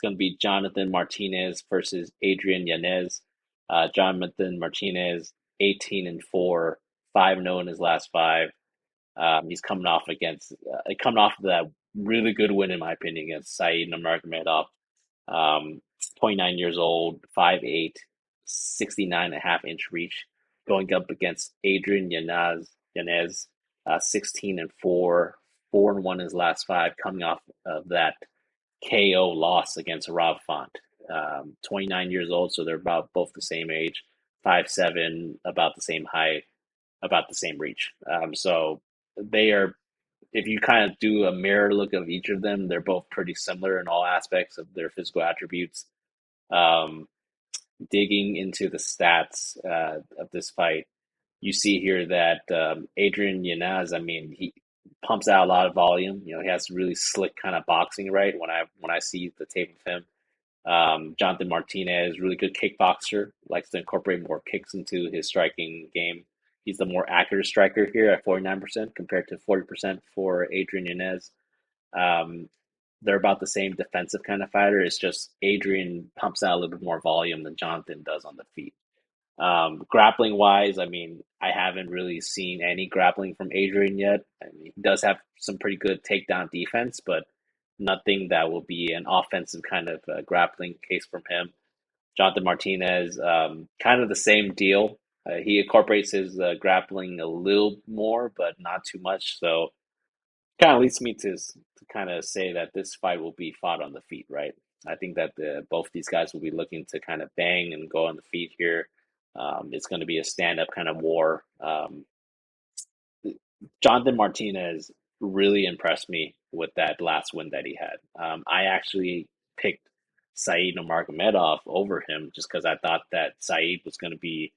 going to be Jonathan Martinez versus Adrian Yanez. Jonathan Martinez, 18-4, 5-0 in his last five. He's coming off of that really good win, in my opinion, against Saeed Nurmagomedov. 29 years old, 5'8", 69.5-inch reach, going up against Adrian Yanez, 16-4, 4-1 his last five, coming off of that KO loss against Rob Font. 29 years old, so they're about both the same age, 5'7", about the same height, about the same reach. So they are, if you kind of do a mirror look of each of them, they're both pretty similar in all aspects of their physical attributes. Um, Digging into the stats of this fight, you see here that Adrian Yanez, I mean, he pumps out a lot of volume. You know, he has really slick kind of boxing, right? When I see the tape of him, Jonathan Martinez, really good kickboxer, likes to incorporate more kicks into his striking game. He's the more accurate striker here at 49% compared to 40% for Adrian Yanez. Um, they're about the same defensive kind of fighter. It's just Adrian pumps out a little bit more volume than Jonathan does on the feet. Grappling wise, I mean, I haven't really seen any grappling from Adrian yet. I mean, he does have some pretty good takedown defense, but nothing that will be an offensive kind of grappling case from him. Jonathan Martinez, kind of the same deal. He incorporates his grappling a little more, but not too much. So kind of leads me to kind of say that this fight will be fought on the feet, right? I think that both these guys will be looking to kind of bang and go on the feet here. It's going to be a stand-up kind of war. Jonathan Martinez really impressed me with that last win that he had. I actually picked Saeed Nurmagomedov over him just because I thought that Saeed was going to be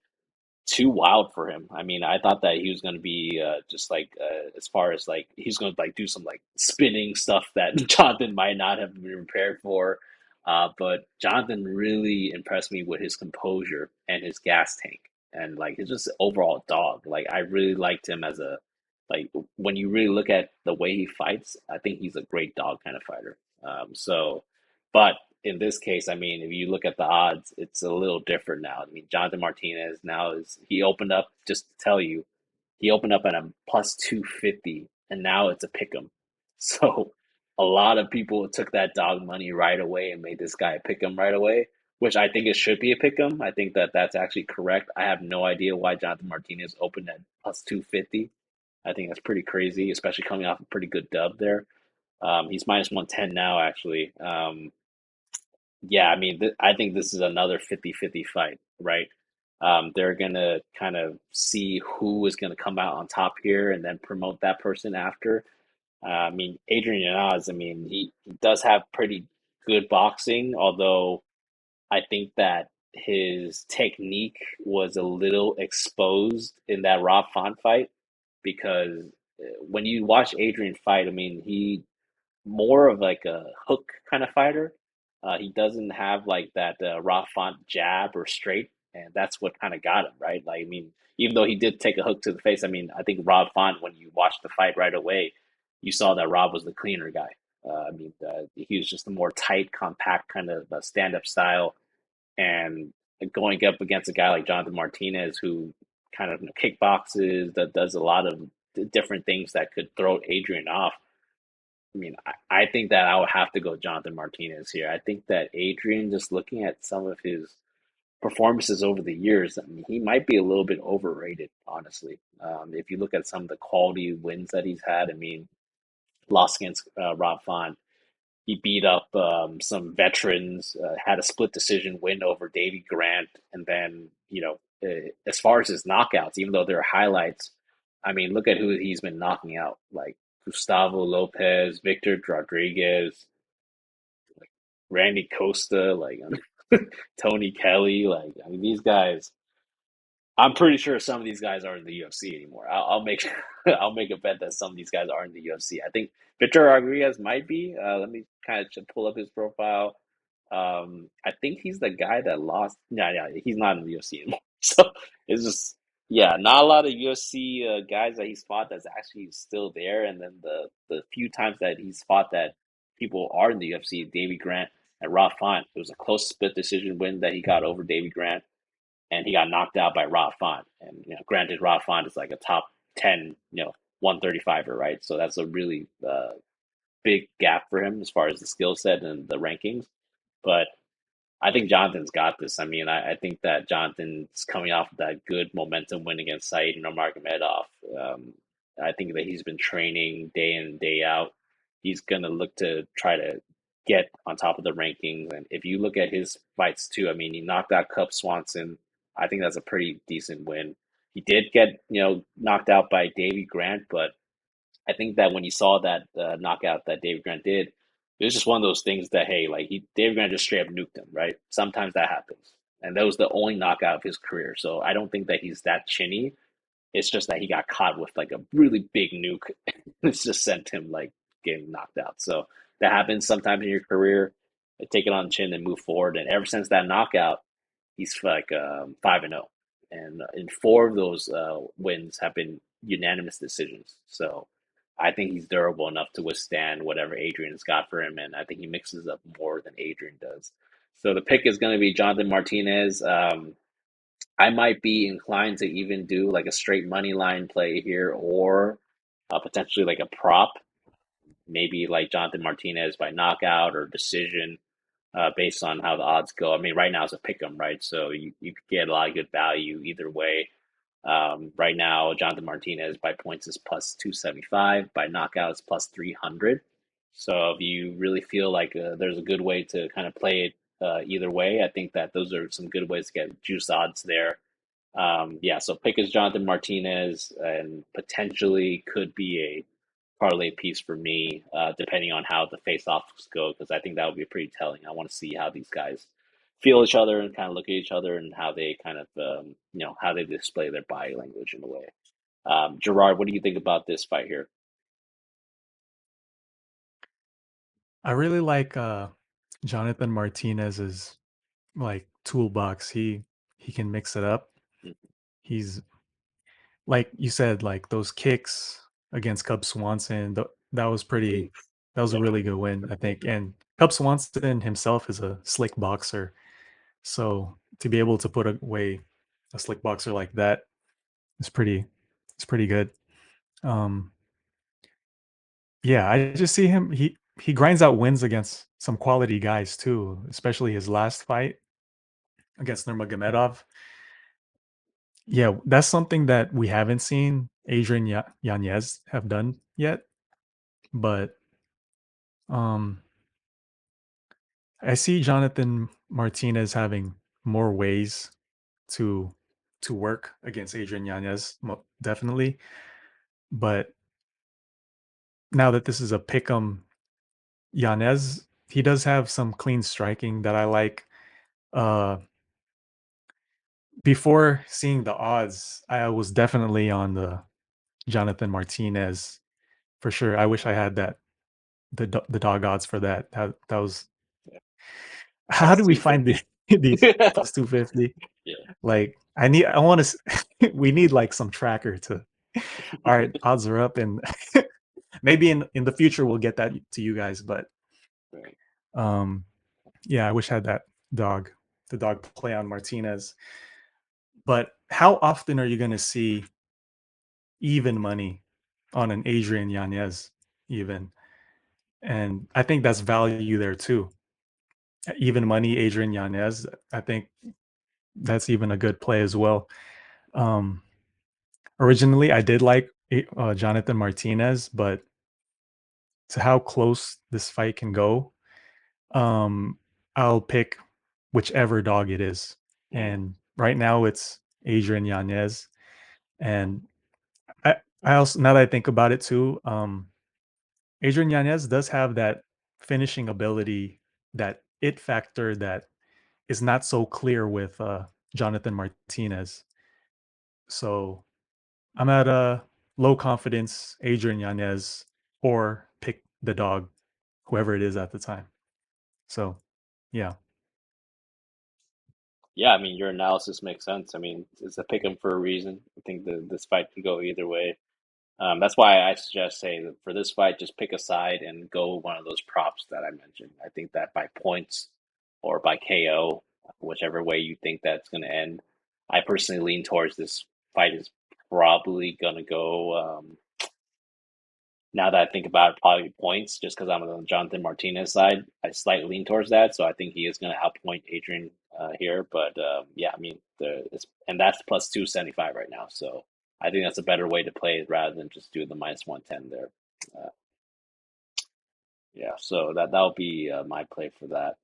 too wild for him. I mean, I thought that he was going to be just like as far as like he's going to like do some like spinning stuff that Jonathan might not have been prepared for. But Jonathan really impressed me with his composure and his gas tank and like he's just overall dog. Like I really liked him as a like when you really look at the way he fights, I think he's a great dog kind of fighter. But in this case, I mean, if you look at the odds, it's a little different now. I mean, Jonathan Martinez now is he opened up just to tell you, he opened up at a plus 250, and now it's a pick 'em. So a lot of people took that dog money right away and made this guy a pick 'em right away, which I think it should be a pick 'em. I think that that's actually correct. I have no idea why Jonathan Martinez opened at plus 250. I think that's pretty crazy, especially coming off a pretty good dub there. He's minus 110 now, actually. Yeah, I mean, I think this is another 50-50 fight, right? They're gonna kind of see who is gonna come out on top here and then promote that person after. I mean, Adrian Yanez, I mean, he does have pretty good boxing, although I think that his technique was a little exposed in that Rob Font fight because when you watch Adrian fight, I mean, he more of like a hook kind of fighter. He doesn't have like that raw font jab or straight, and that's what kind of got him, right? Like, I mean, even though he did take a hook to the face, I mean, I think Rob Font, when you watched the fight right away, you saw that Rob was the cleaner guy. I mean, he was just a more tight, compact kind of stand-up style, and going up against a guy like Jonathan Martinez, who kind of kickboxes, that does a lot of different things that could throw Adrian off. I mean, I think that I would have to go Jonathan Martinez here. I think that Adrian, just looking at some of his performances over the years, I mean, he might be a little bit overrated, honestly. If you look at some of the quality wins that he's had, I mean, lost against Rob Font. He beat up some veterans, had a split decision win over Davy Grant, and then, as far as his knockouts, even though they're highlights, I mean, look at who he's been knocking out, like Gustavo Lopez, Victor Rodriguez, like Randy Costa, like Tony Kelly, like I mean, these guys. I'm pretty sure some of these guys aren't in the UFC anymore. I'll make I'll make a bet that some of these guys are in the UFC. I think Victor Rodriguez might be. Let me kind of pull up his profile. I think he's the guy that lost. Yeah, yeah, he's not in the UFC anymore. So it's just yeah, not a lot of UFC guys that he's fought that's actually still there. And then the few times that he's fought that people are in the UFC, Davy Grant. And Rob Font, it was a close split decision win that he got over Davy Grant, and he got knocked out by Rob Font. And granted, Rob Font is like a top 10, 135er, right? So that's a really big gap for him as far as the skill set and the rankings. But I think Jonathan's got this. I mean, I think that Jonathan's coming off of that good momentum win against Said Nurmagomedov. Um, I think that he's been training day in and day out. He's gonna look to try to get on top of the rankings. And if you look at his fights too, I mean, he knocked out Cub Swanson. I think that's a pretty decent win. He did get, knocked out by Davy Grant, but I think that when you saw that knockout that David Grant did, it was just one of those things that hey, like David Grant just straight up nuked him, right? Sometimes that happens, and that was the only knockout of his career. So I don't think that he's that chinny. It's just that he got caught with like a really big nuke. It's just sent him like getting knocked out. So that happens sometimes in your career. Take it on the chin and move forward. And ever since that knockout, he's like 5-0, and in four of those wins have been unanimous decisions. So I think he's durable enough to withstand whatever Adrian's got for him, and I think he mixes up more than Adrian does. So the pick is going to be Jonathan Martinez. I might be inclined to even do like a straight money line play here, or potentially like a prop, maybe like Jonathan Martinez by knockout or decision, based on how the odds go. I mean, right now it's a pick 'em, right? So you could get a lot of good value either way. Right now, Jonathan Martinez by points is plus 275, by knockout is plus 300. So if you really feel like there's a good way to kind of play it either way, I think that those are some good ways to get juice odds there. Yeah, so pick is Jonathan Martinez, and potentially could be a parlay piece for me, depending on how the face-offs go, because I think that would be pretty telling. I want to see how these guys feel each other and kind of look at each other, and how they kind of, how they display their body language in a way. Gerard, what do you think about this fight here? I really like Jonathan Martinez's like toolbox. He can mix it up. He's like you said, like those kicks against Cub Swanson. That was pretty. Mm-hmm. That was a really good win, I think. And Cub Swanson himself is a slick boxer, so to be able to put away a slick boxer like that is pretty. It's pretty good. Um, yeah, I just see him. He grinds out wins against some quality guys too, especially his last fight against Nurmagomedov. Yeah, that's something that we haven't seen Adrian Yanez have done yet. But um, I see Jonathan Martinez having more ways to work against Adrian Yanez, definitely. But now that this is a pick'em, Yanez, he does have some clean striking that I like. Uh, Before seeing the odds, I was definitely on the Jonathan Martinez for sure. I wish I had the dog odds for that. That was how Plus do we find 250. these plus 250? Yeah. Like I want to we need like some tracker to all right, odds are up and maybe in the future we'll get that to you guys, but Right. um yeah, I wish I had that dog, the dog play on Martinez. But how often are you going to see even money on an Adrian Yanez even? And I think that's value there too. Even money, Adrian Yanez. I think that's even a good play as well. Um, Originally, I did like Jonathan Martinez, but to how close this fight can go, um, I'll pick whichever dog it is. Mm. And right now, it's Adrian Yanez. And I also, now that I think about it too, Adrian Yanez does have that finishing ability, that it factor that is not so clear with Jonathan Martinez. So I'm at a low confidence Adrian Yanez or pick the dog, whoever it is at the time. So yeah. Yeah, I mean, your analysis makes sense. I mean, it's a pick 'em for a reason. I think this fight could go either way. That's why I suggest say that for this fight, just pick a side and go one of those props that I mentioned. I think that by points or by KO, whichever way you think that's going to end, I personally lean towards this fight is probably going to go. Now that I think about it, probably points, just because I'm on the Jonathan Martinez side, I slightly lean towards that. So I think he is going to outpoint Adrian here. But yeah, I mean, and that's plus 275 right now. So I think that's a better way to play it rather than just do the minus 110 there. Uh, yeah, so that'll be my play for that.